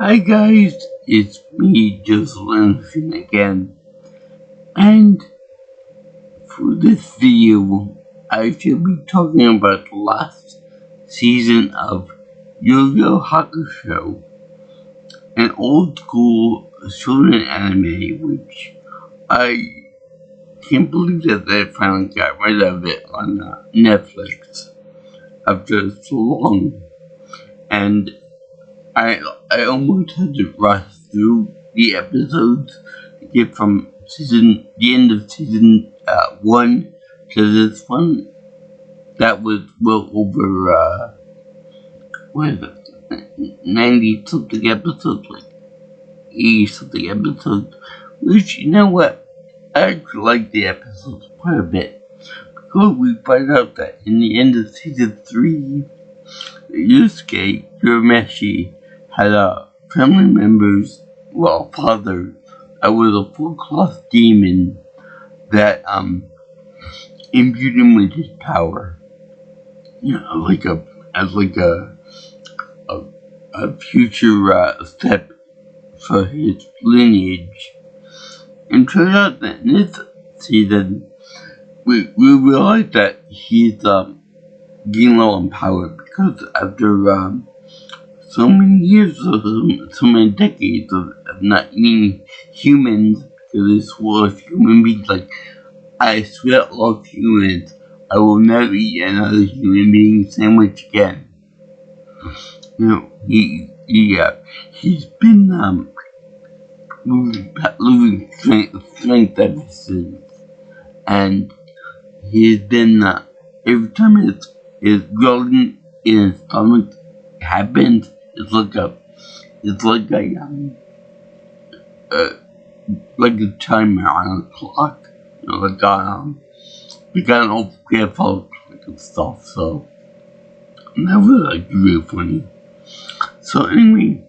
Hi guys, it's me, Jocelyn again, and for this video, I shall be talking about the last season of Yu-Yu Hakusho, an old school shonen anime which I can't believe that they finally got rid of it on Netflix after so long, and I almost had to rush through the episodes to get from the end of season 1 to this one. That was well over what is it, 90 something episodes, like 80 something episodes. Which, you know what, I actually like the episodes quite a bit, because we find out that in the end of season 3, Yusuke Urameshi had family members, father, that was a full-cloth demon that imbued him with his power. You know, as a future step for his lineage. And turns out that in this season, we realize that he's getting low on power because after so many years, so many decades of not eating humans, because it's full of human beings. Like, I swear off humans, I will never eat another human being sandwich again. You know, he's been losing strength ever since, and he's been every time his growing in his stomach happens, it's like a timer on a clock, you know, like an old grandpa and stuff. So that was really funny. So anyway,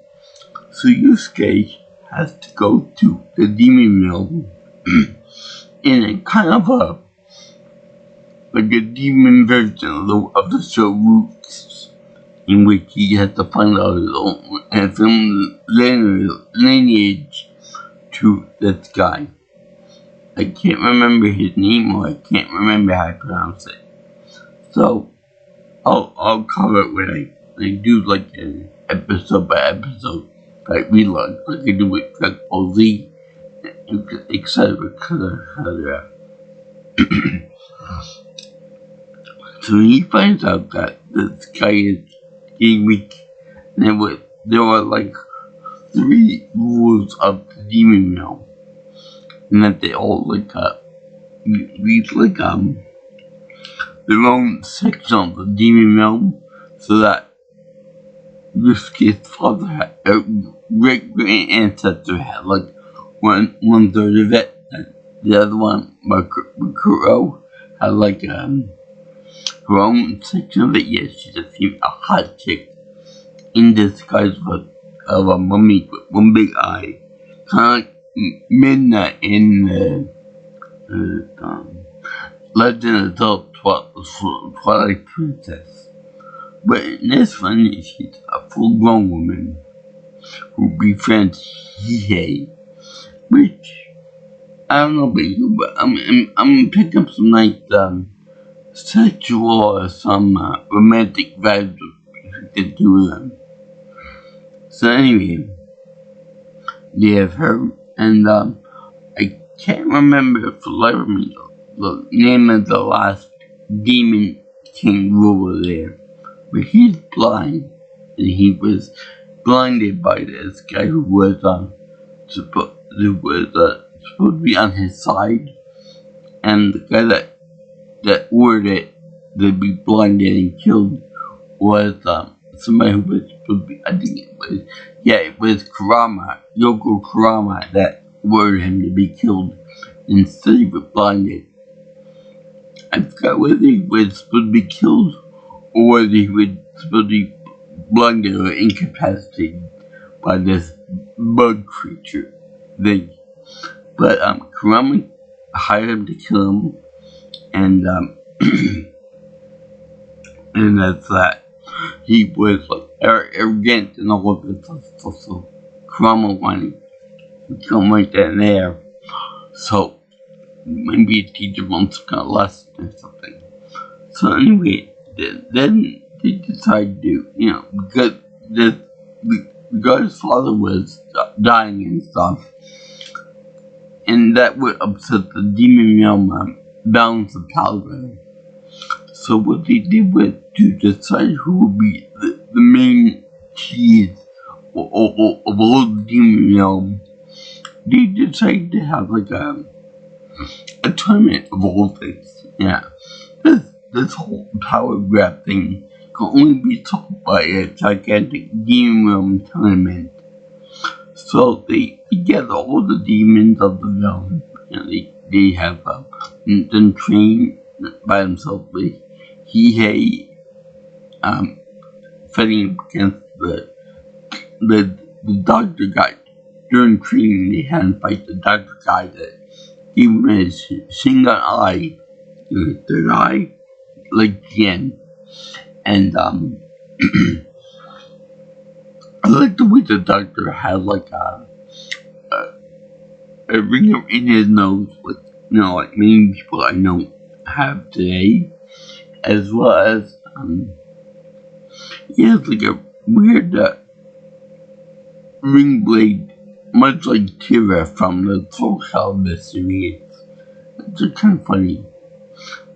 so Yusuke has to go to the demon realm in a kind of a demon version of the show Roots, in which he has to find out his own and film lineage to this guy. I can't remember his name, or I can't remember how to pronounce it. So I'll cover it when I do like an episode by episode, like vlog, like I do with Dragon Ball Z, etc. So he finds out that this guy is getting weak, and there were like 3 rules of the demon realm, and that they all reach their own section of the demon realm, so that Yusuke's father had great ancestor had like one third of it, and the other one, Makuro, had like her own section of it. Yes, she's a hot chick in disguise of a mummy with one big eye, kind of like Midnight in Legend of Twilight Princess. But in this one, she's a full-grown woman who befriends Hiei, which I don't know about you, but I'm gonna pick up some sexual or some romantic vibes with the 2 of them. So anyway, they have her, and I can't remember for the life of me the name of the last demon king ruler there, but he's blind, and he was blinded by this guy who was supposed to be on his side, and the guy that ordered it to be blinded and killed was somebody who was supposed to be, I think it was Kurama, Yoko Kurama, that ordered him to be killed instead he was blinded. I forgot whether he was supposed to be killed or whether he was supposed to be blinded or incapacitated by this bug creature thing. But Kurama hired him to kill him, and and that's that. He was like arrogant and all of this stuff. So Kurama wanted to become like that there. So maybe a teacher wants to cut a lesson or something. So anyway, then they decide to, because the guy's father was dying and stuff, and that would upset the demon realm balance of power. So what they did was to decide who would be the main cheese of all the demon realm. They decided to have like a tournament of all things. Yeah, this whole power grab thing can only be solved by a gigantic demon realm tournament. So they gather all the demons of the realm, and they have them train by themselves. He fighting against the doctor guy. During training, they had him fight the doctor guy that gave him his Shingon eye, the third eye, like Jen. And I like the way the doctor had like a ring in his nose, like like many people I know have today, as well as he has like a weird ring blade, much like Tira from the Soul Calibur series. It's just kind of funny.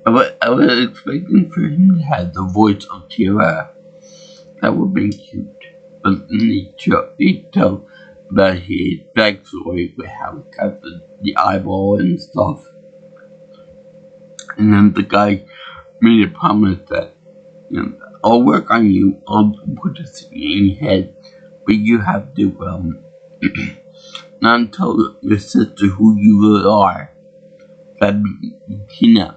I was expecting for him to have the voice of Tira. That would be cute. But then they tell about his backstory with how he got the eyeball and stuff. And then the guy made a promise that, I'll work on you, I'll put this in your head, but you have to, not tell your sister who you really are. That'd be Tina.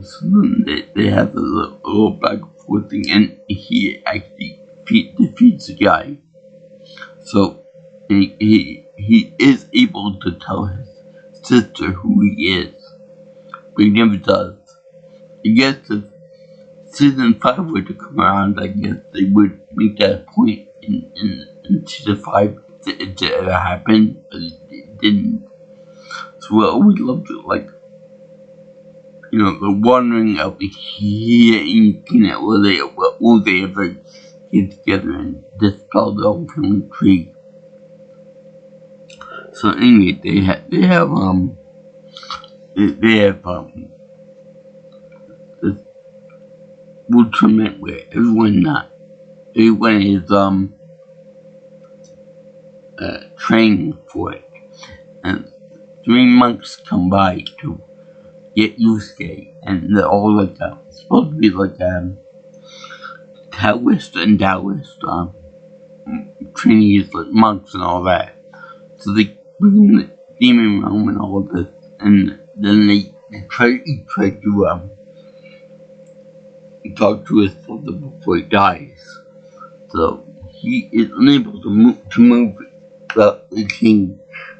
So then they have a little back and forth thing, and he actually defeats the guy. So he is able to tell his sister who he is, but he never does. I guess if season 5 were to come around, I guess they would make that point in season 5 to ever happen, but it didn't. So I always loved it, like, the wandering of here in Tina, will they ever get together and dispel the whole family tree? So anyway, they have this tournament where everyone is training for it, and 3 monks come by to get Yusuke, and they're all like supposed to be like Taoist and Taoist trainees, like monks and all that. So they bring in the demon realm and all of this, and then they try to talk to his father before he dies. So he is unable to move the king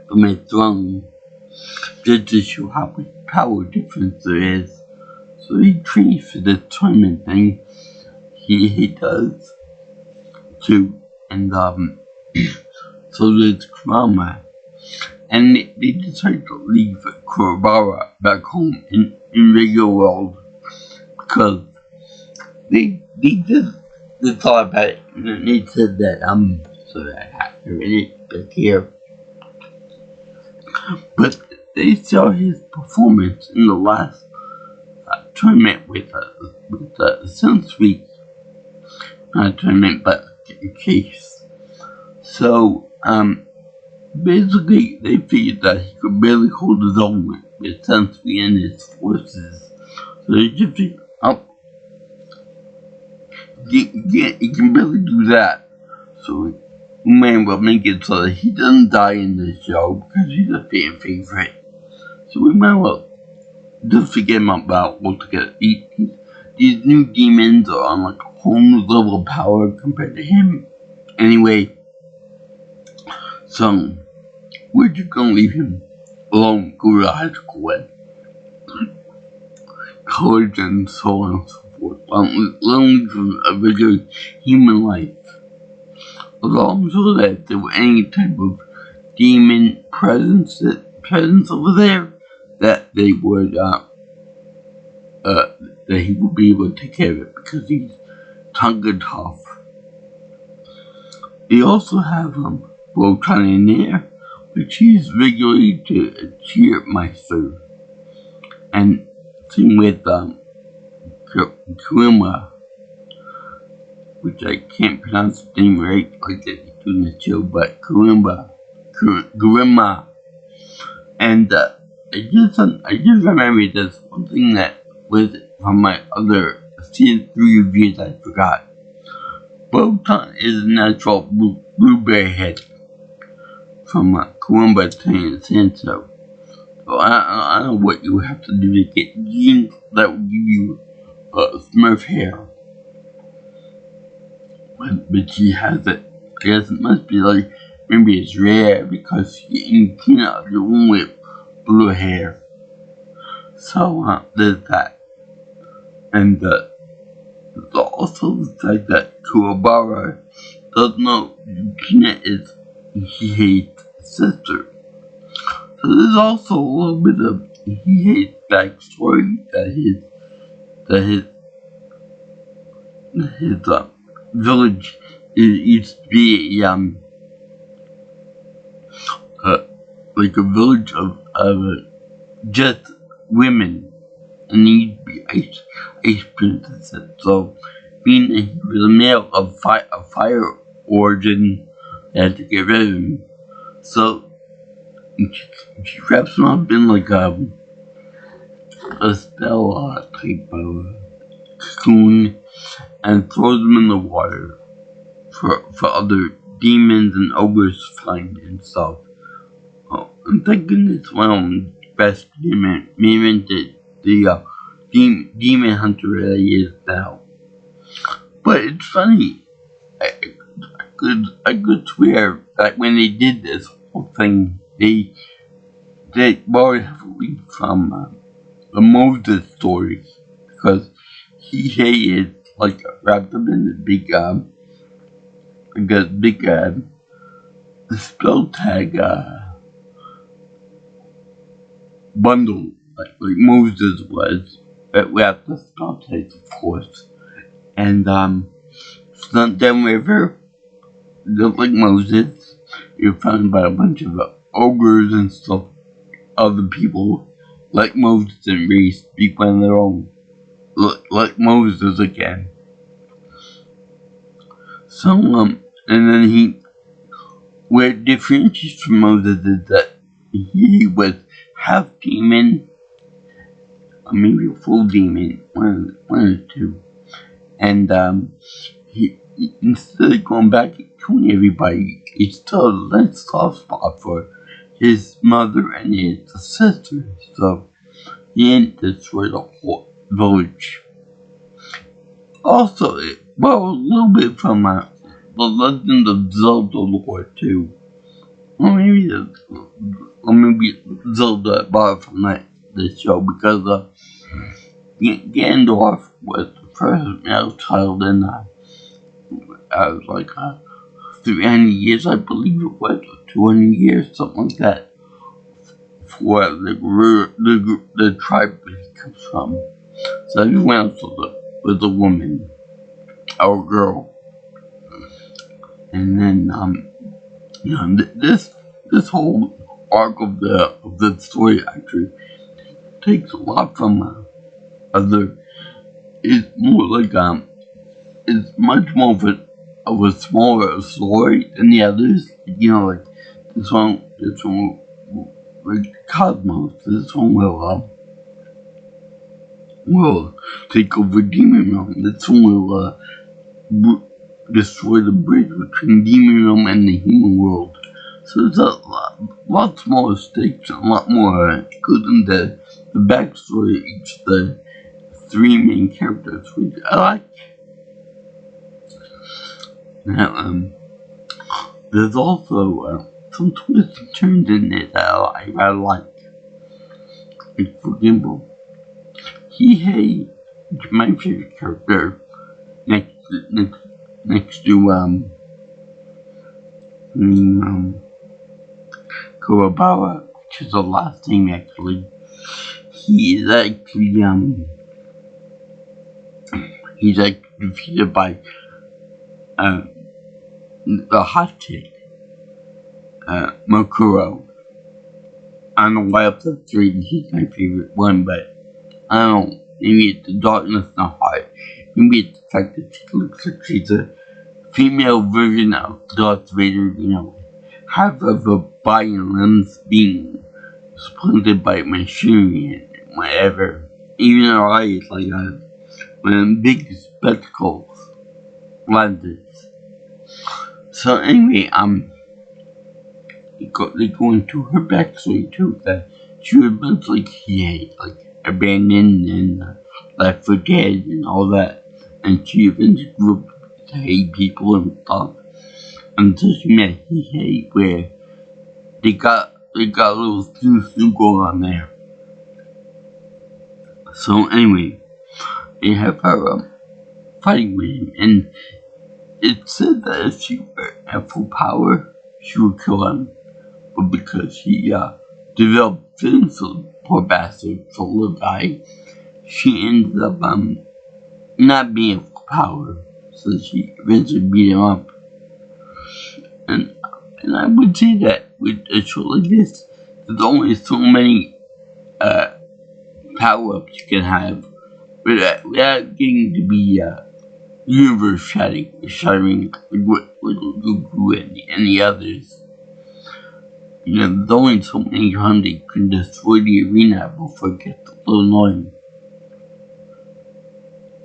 from his throne, just to show how much power difference there is. So he trains for the tournament thing. He does too, and so there's Kurama, and they decide to leave Kurabara back home in regular world because they thought about it, and they said that sorry, I have to read it back here, but they saw his performance in the last tournament with Sunsweet, not tournament but case. So basically they figured that he could barely hold his own with Sunsweet and his forces. So they just figured, he can barely do that. So we may well make it so that he doesn't die in this show because he's a fan favorite. So we might well just forget him about altogether. These new demons are on like a whole new level of power compared to him. Anyway, so we're just gonna leave him alone, go to high school and college and so on and so forth. Leave him a regular human life. also that if there were any type of demon presence over there, that they would that he would be able to take care of it because he's tongue tough. They also have Botan in there, which he's regularly to a cheermeister, and same with Kuruma, which I can't pronounce the name right like they do in the show, but Kuruma, and I just remembered this one thing that was from my other season 3 reviews I forgot. Botan is a natural blueberry head from Kuruma Tan Sanso. So I don't know what you have to do to get genes that will give you Smurf hair. But she has it. I guess it must be like, maybe it's rare because she cannot have your own with blue hair. So there's that. And there's also the fact that Kuwabara doesn't know Yukina is Hiei's sister. So there's also a little bit of Hiei's backstory that his village used to be like a village of just women, and he used to be ice princesses. So being that he was a male of fire origin, they had to get rid of him. So she wraps him up in like a spell type of cocoon and throws them in the water for other demons and ogres to find and stuff. Oh, and thank goodness one of them best demon invented the demon hunter that he is now. But it's funny, I could swear that when they did this whole thing, they borrowed heavily from the Moses story, because he is like wrapped up in the big spell tag bundle, like Moses was, without the spell tags, of course. And Stunt Down River, just like Moses, you're found by a bunch of ogres and stuff, other people like Moses and Reese speak on their own, like Moses again. So and then where it differentiates from Moses is that he was half demon, or maybe a full demon, one of the two, and he instead of going back and killing everybody, he still had a soft spot for his mother and his sister, so he didn't destroy the whole village. Also, a little bit from the Legend of Zelda lore too. Or maybe Zelda bought from this show, because Gandalf was the first male child in like 300 years, I believe it was, 200 years, something like that, for the tribe he comes from. So everyone else was a woman, or a girl. And then this whole arc of the story actually takes a lot from other. It's more like it's much more of a smaller story than the others. Like this one like Cosmos. This one will take over Demon Realm. This one will destroy the bridge between Demon Realm and the human world. So it's a lot more stakes and a lot more good in the backstory of each of the three main characters, which I like. Now, there's also some twists and turns in it that I like. Like, for example, Hiei is my favorite character next to named Kurobawa, which is the last name actually. He is actually he's like defeated by uh, the hot chick, Makuro. I don't know why of the three he's my favorite one, but I don't know. Maybe it's the darkness in the heart. Maybe it's the fact that she looks like she's a female version of Darth Vader, half of her body and limbs being splintered by machinery and whatever. Even her eyes, like one of them big spectacles, lenses. So anyway, they go into her backstory too, that she was once like abandoned and left for dead and all that, and she eventually grew up to hate people and stuff until she met Hihei, where they got a little thing going on there. So anyway, they have her fighting with him, and it said that if she were at full power, she would kill him. But because he developed feelings for the poor bastard, for the little guy, she ended up not being at full power. So she eventually beat him up. And I would say that with a show like this, there's only so many power-ups you can have without getting to be universe shattering like Goku and the others. There's only so many times they can destroy the arena before it gets a little annoying.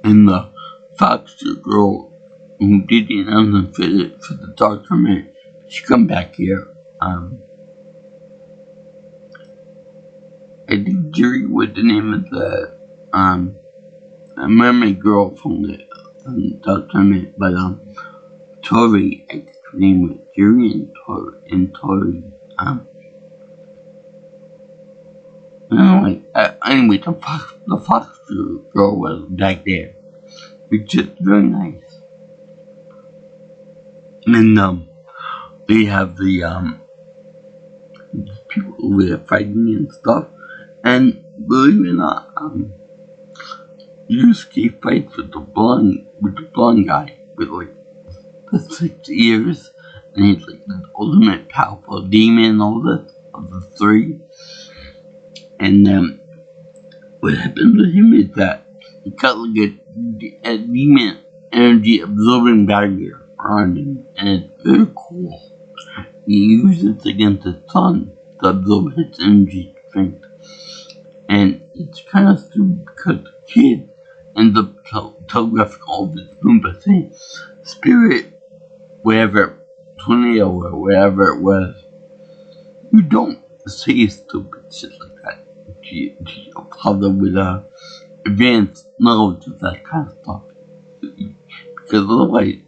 And the Foxer girl who did the announcement for the Dark Tournament, she come back here. I think Jerry was the name of the mermaid girl from the Dark Tournament, but Tori, I think her name was Jerry and Tori. Anyway, the Foxer girl was back there, which is very nice. And they have the people over there fighting and stuff. And believe it or not, Yusuke fights with the blonde guy with like the 6 ears, and he's like the ultimate powerful demon and all that of the three. And what happens with him is that he got like a demon energy absorbing barrier around him, and it's very cool. He uses it against the sun to absorb his energy strength. And it's kind of stupid because the kid ends up telegraphing all of his room by saying, Spirit, wherever, tornado or wherever it was, you don't say stupid shit like that. Your father with advanced knowledge of that kind of stuff. Because otherwise,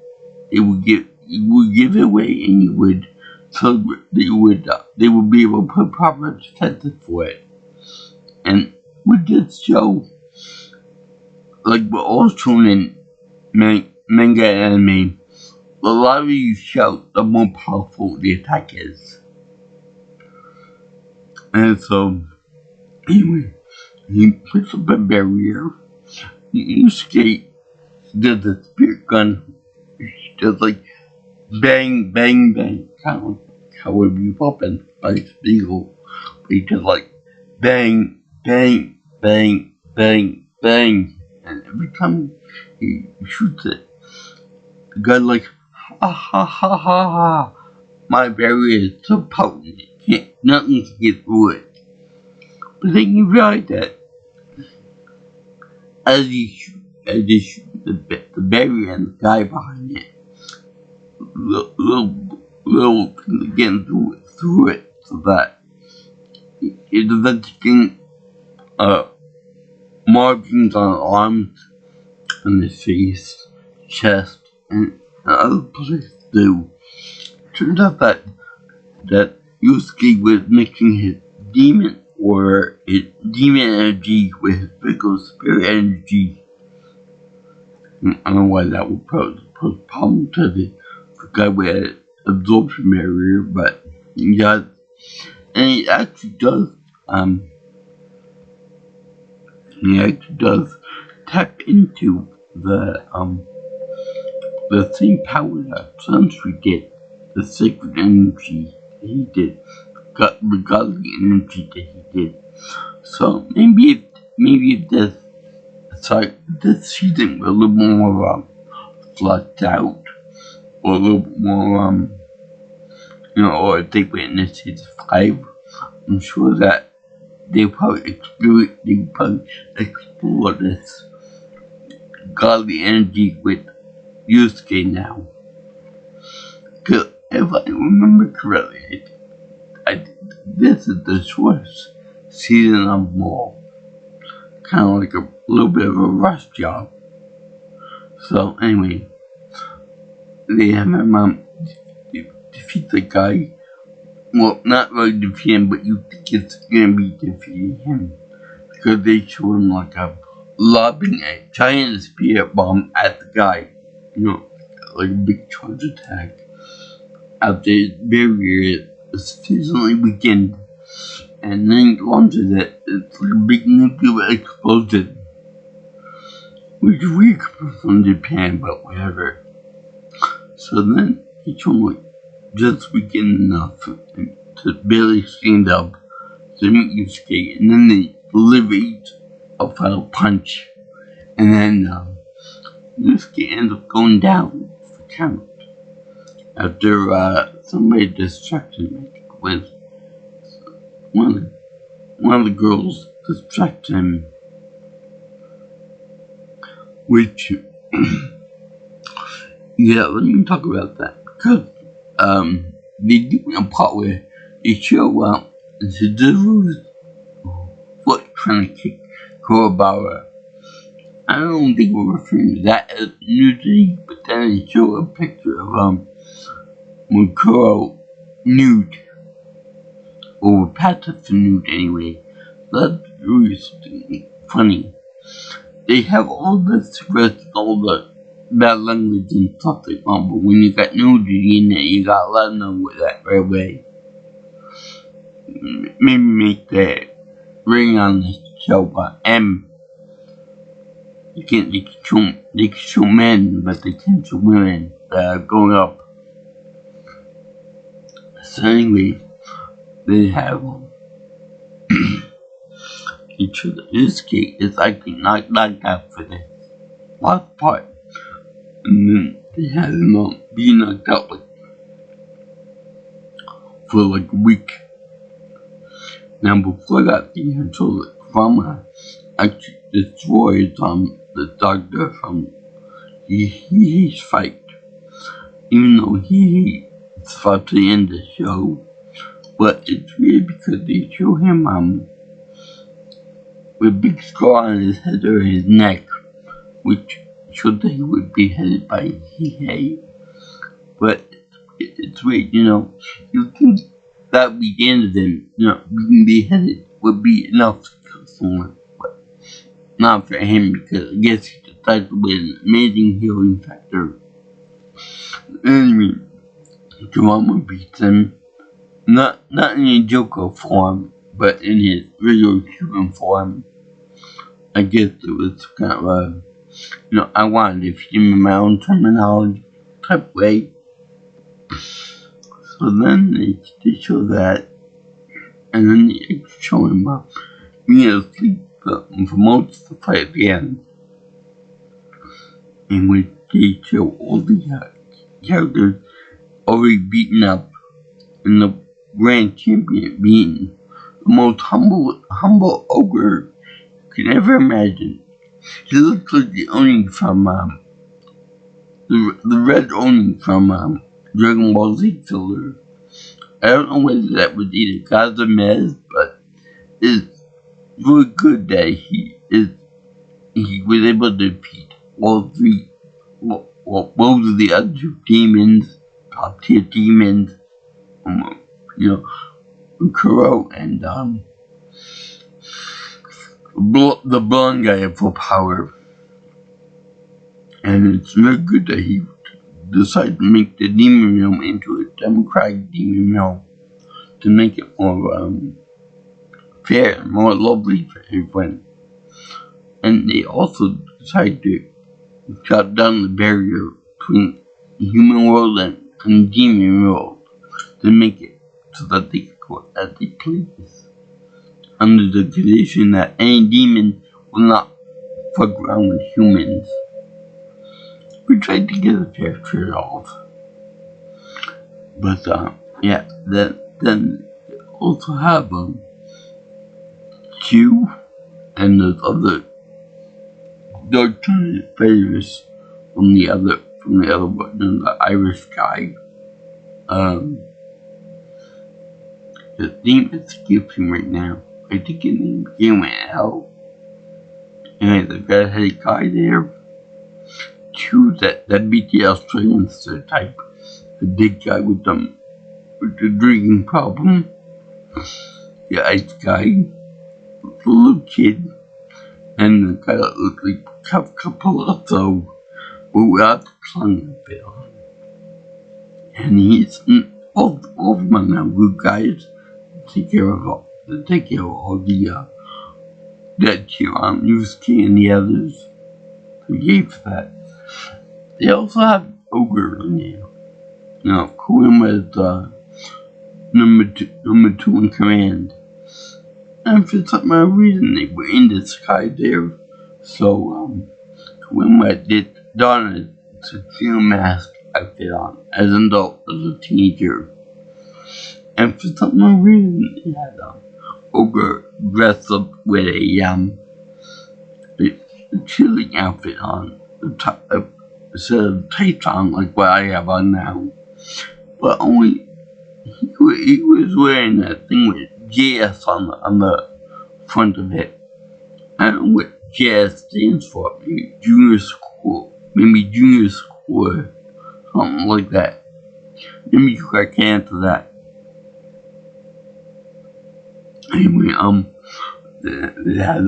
it would give it away, and you would they would be able to put proper defenses for it. And with this show, like we're all shown in manga anime, the louder you shout, the more powerful the attack is. And so, anyway, he puts up a barrier. You skate, does the spirit gun, just like bang, bang, bang, kind of like how would be weapon by Spiegel. But he just like bang, bang, bang, bang, bang. And every time he shoots it, the guy's like, ha ha ha ha ha. My barrier is so potent, nothing can get through it. But then you realize that as you shoot the barrier and the guy behind it, little getting through it, so that it eventually markings on arms, on the face, chest, and other places too. Turns out that Yusuke was mixing his demon energy with his physical spirit energy. I don't know why that would pose a problem to the guy with absorption barrier, but yeah, and he actually does tap into the same power that Sunstreak did, the sacred energy that he did, the godly energy that he did. So maybe if this season was a little more fleshed out, or a little more or if they witnessed his 5, I'm sure that they probably explore this godly energy with Yusuke now. Cause if I remember correctly, this is the shortest season of Maul. Kind of like a little bit of a rush job. So anyway, they have my mom defeat the guy. Well, not really defeat him, but you think it's gonna be defeating him. Because they show him like lobbing a giant spirit bomb at the guy. Like a big charge attack. After his barrier is physically weakened. And then he launches it. It's like a big nuclear explosion. Which we come from Japan, but whatever. So then he showed like just weakened enough to barely stand up to meet Yusuke, and then they deliver a final punch, and then Yusuke ends up going down for count after somebody distracted him with one of the girls distracted him, which yeah, let me talk about that because they do a part where they show Suzuru's foot trying to kick Kuwabara. I don't think we're referring to that as nudity, but then they show a picture of Mukuro nude, or passive nude anyway. That's really something funny. They have all this risk, all the bad language and stuff like that, but when you got nudity in it, you gotta let them know with that right away. Maybe make the ring on the show, but they can show men, but they can't show women going up. So anyway, they have each of this cake is actually knocked out for the last part. And then they had him be knocked out for like a week. Now before that, they had told that Kurama actually destroyed the doctor from his fight. Even though he fought to end the show. But it's really because they show him with a big scar on his head or his neck, which showed that he would be headed by Hihei. But it's weird, you think that would be the end of him, being beheaded would be enough to kill someone, but not for him because I guess he decided with an amazing healing factor. Anyway, Kurama beats him, not in a Joker form, but in his regular human form. I guess it was kind of I wanted to feed him in my own terminology type way. So then they show that, and then they show him being asleep for most of the fight at the end, in which they show all the characters already beaten up, and the grand champion being the most humble ogre you could ever imagine. He looks like the Oni from the red Oni from Dragon Ball Z filler. I don't know whether that was either Kazamez, but it's really good that he was able to defeat all three, both of the other two demons, top tier demons, Kuro and the blonde guy at full power. And it's very good that he decide to make the demon realm into a democratic demon realm to make it more fair, more lovely for everyone. And they also decide to cut down the barrier between the human world and the demon world to make it so that they can go as they please, under the condition that any demon will not fuck around with humans. We tried to get a fair trade-off. But yeah, then they also have Q and those other dark fighters from the other one, the Irish guy. His name escapes him right now. I think his name came out. And the redheaded guy there. Q that beat the Australian stereotype. The big guy with the drinking problem. The ice guy. The little kid. And the guy that looked like Capalotto, but without the clown bit on. And he's all of them are good guys. Take care of all the dead Yusuke and the others who gave for that. They also have Ogre in there. You know, Koima is number two in command. And for some odd reason they were in the sky there. So Koima did don a tuxedo mask outfit on as an adult, as a teenager. And for some odd reason they had Ogre dressed up with a chilling outfit on, a set of tights on like what I have on now. But only he was wearing that thing with JS on the front of it. I don't know what JS stands for. Maybe junior school, or something like that. Maybe I can answer that. Anyway, they had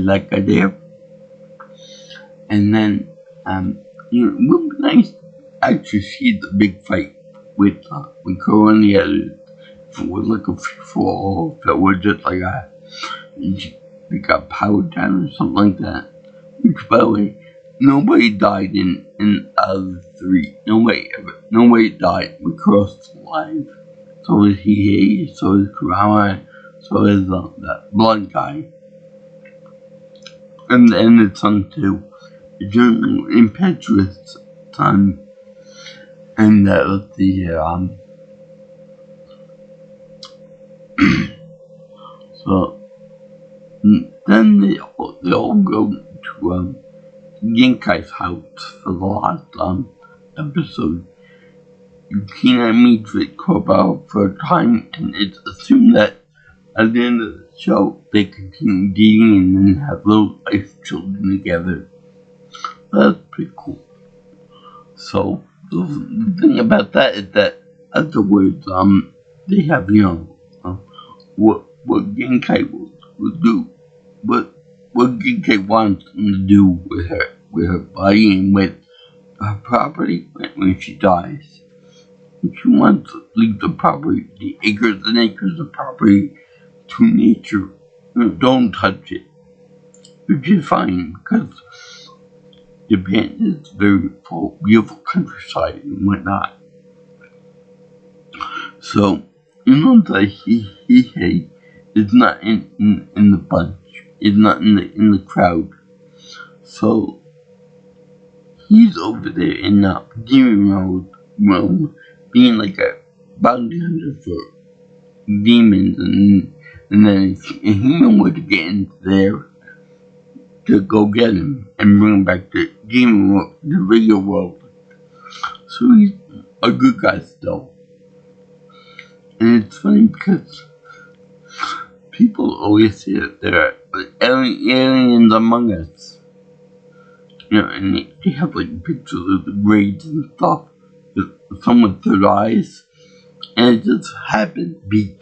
that guy there, and then you know, it would be nice to actually see the big fight with Ko and the others. If it was like a free-for-all, if it was just like they got powered down or something like that. Which, by the way, nobody died in out of the three. Nobody died. We crossed alive. So is Hiei, so is Kurama, so is that blonde guy. And the son too. The young impetuous son. And let's see here, so then they all go to Genkai's house for the last episode. Yukina meets with Koba for a time, and it's assumed that at the end of the show they continue dating and then have little life children together. That's pretty cool. So the thing about that is that afterwards, they have what Genkai will do, what Genkai wants them to do with her body and with her property when she dies. She wants to leave the property, the acres and acres of property, to nature. Don't touch it. Which is fine, because Japan is very full, beautiful countryside and whatnot. So, that he is not in the bunch, is not in the crowd. So, he's over there in the demon realm, being like a bounty hunter for demons, and then a human would get into there to go get him and bring him back to demon world, the regular world. So he's a good guy still. And it's funny because people always say that there are aliens among us. And they have like pictures of the grades and stuff. Some with third eyes, and it just happened to be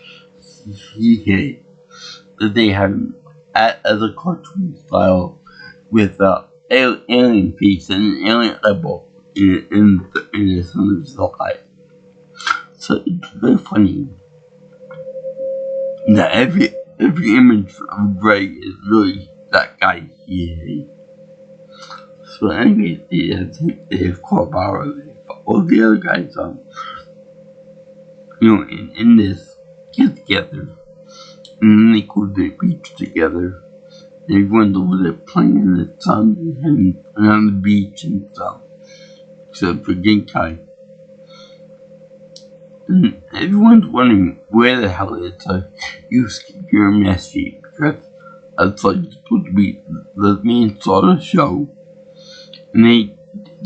that they had him as a cartoon style with alien face and an alien eyeball. in the son's life. So it's very funny that every image of Grey is really that guy he. So anyway, I think they've caught Barrow. All the other guys, in this get together, and then they go to the beach together. Everyone's over there playing in the sun and on the beach and stuff, except for Genkai. And everyone's wondering where the hell is Yusuke Urameshi, because that's like supposed to be the main sort of show. And they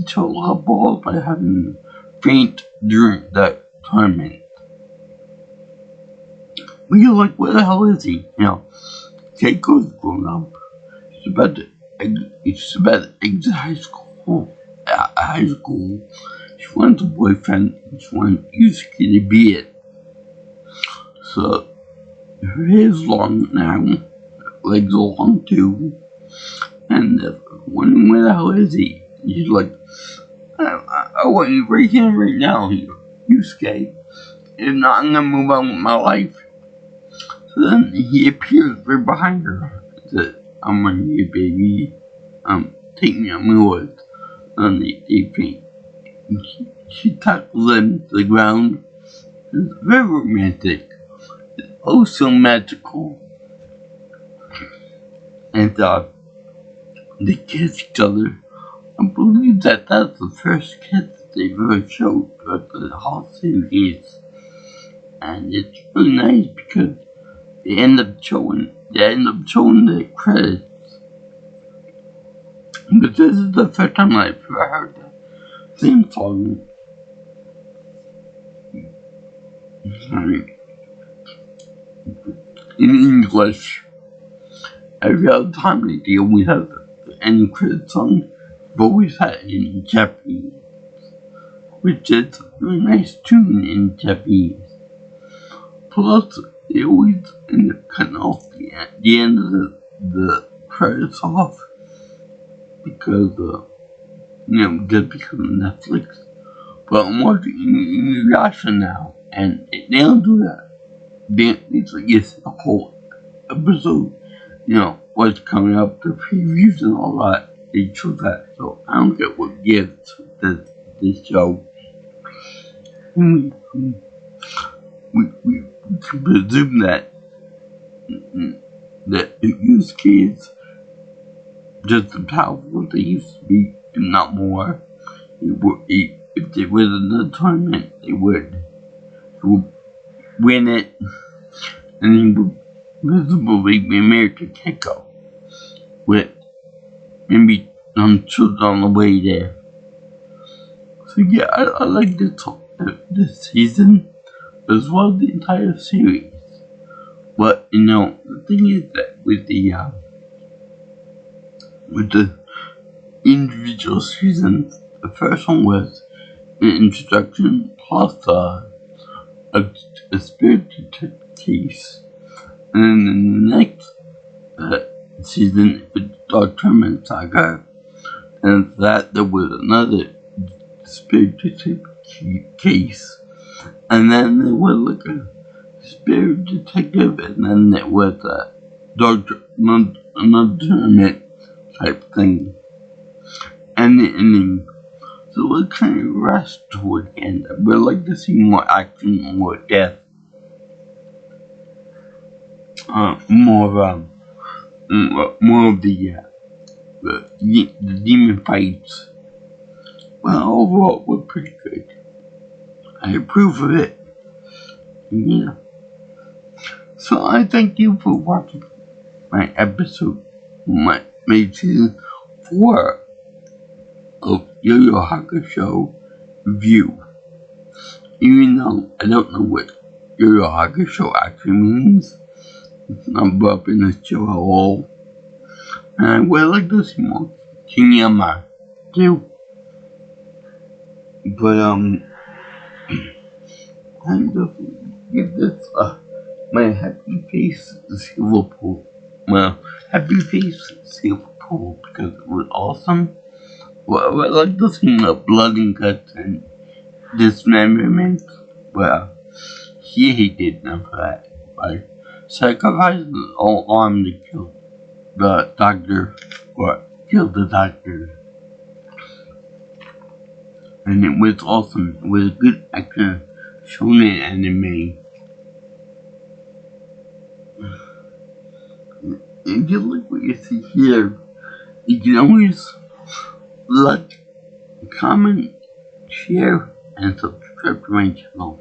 show a lot of balls by having faint during that tournament. But you're like, where the hell is he? Keiko's grown up. She's about to exit high school. She wants a boyfriend, and she wants Yusuke to be it. So, her hair's long now, her legs are long too, and wondering where the hell is he? And she's like, I want you right here, right now, Yusuke. If not, I'm gonna move on with my life. So then he appears right behind her and says, I'm right here, baby. Take me on my woods. And they paint. She tackles him to the ground. It's very romantic. It's also magical. And they kiss each other. I believe that's the first kiss they've ever showed throughout the whole series. And it's really nice because they end up showing the credits. But this is the first time I've ever heard the theme song. In English. Every other time they always have the end credit song, they've always had it in Japanese, which is a really nice tune in Japanese. Plus, they always end up cutting off the end of the credits off because, just because of Netflix. But I'm watching Inuyasha now, and they don't do that. It's like it's a whole episode, what's coming up, the previews and all that. They show that, so I don't get what gives this show. And we can presume that Yusuke is just as powerful as they used to be, if not more. If they win another tournament, they would. He would win it, and he would visibly be married to Keiko, with maybe children on the way there. So yeah, I like this season, as well as the entire series. But the thing is that with the individual seasons, the first one was an introduction plus a spirit detective case, and then the next season with Dark Tournament Saga, and that there was another spirit detective case, and then there was like a spirit detective, and then there was a another tournament type thing, and the ending. So it kind of rushed toward the end. I would like to see more action, more death, more of the demon fights. Well, overall, we're pretty good. I approve of it. Yeah. So I thank you for watching my episode, my season 4 of Yo-Yo Hakusho review. Even though I don't know what Yo-Yo Hakusho actually means, it's not brought up in the show at all. And I would like to see more Kinyama too. But I'm just give this my happy face silver pool. Well, happy face silver pool because it was awesome. Well, I like the thing of blood and guts and dismemberment. Well, he did none for that. Like, sacrificed the whole arm to kill the doctor, or kill the doctor. And it was awesome. It was good action shown in anime. If you look what you see here, you can always like, comment, share, and subscribe to my channel.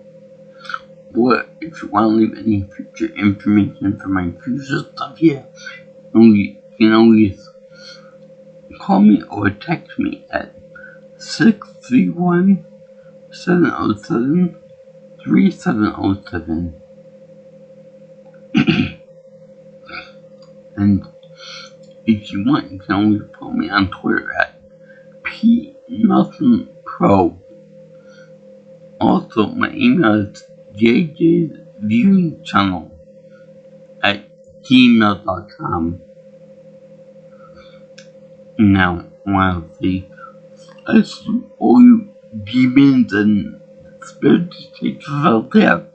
Or if you want to leave any future information for my future stuff here, you can always call me or text me at 631-707-3707. And if you want, you can always follow me on Twitter at PNelsonPro. Also, my email is jjviewingchannel@gmail.com. Now, while the all you demons and spiritual teachers out there,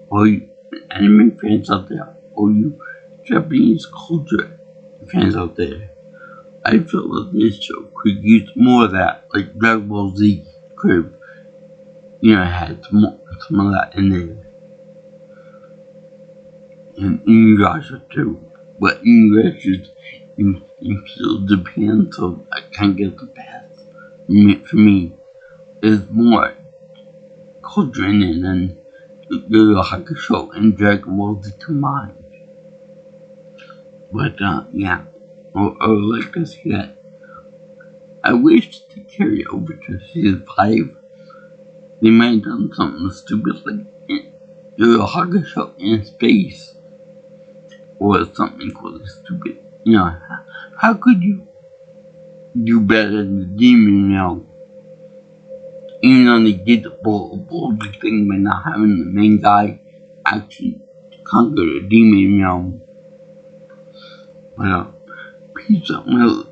or you anime fans out there, or you Japanese culture fans out there, I feel like this show could use more of that, like Dragon Ball Z could, had some of that in there. And Inuyasha too. But Inuyasha still depends, so I can't get the pass. For me, is more culture in it than the Hakusho and Dragon Ball Z combined. But yeah, or like I said, I wish to carry over to season 5. They might have done something stupid like the Hakusho in space, or something equally stupid. How could you do better than the demon now? Even though they did the big thing by not having the main guy actually conquer the demon realm. But peace out,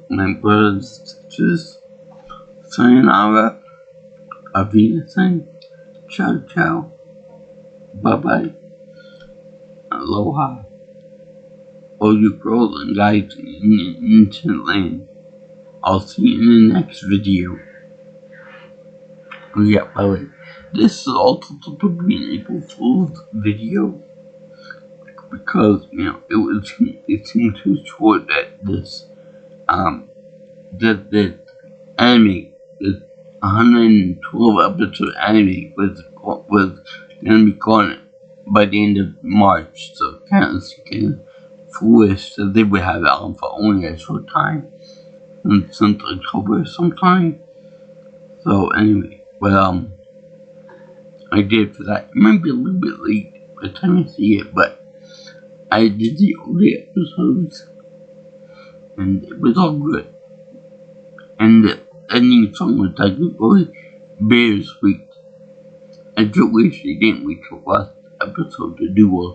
my brothers and sisters. Sayonara, auf Wiedersehen, ciao ciao, bye bye, aloha, all you girls and guys in ancient land. I'll see you in the next video. Oh yeah, by the way, this is also supposed to be an April Fool's video, because, it seemed too short that this anime, this 112 episode anime was gonna be gone by the end of March, so kind of foolish that they would have it on for only a short time, since October sometime. So anyway, but I did for that. It might be a little bit late by the time I see it, but I did the older episodes, and it was all good. And the ending song was really bittersweet. I just wish they didn't wait till last episode to do a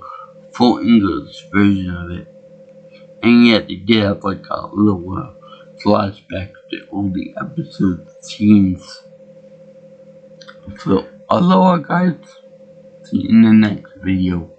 full English version of it. And yet they did have like a little flashback to all the episode scenes. So, aloha guys, see you in the next video.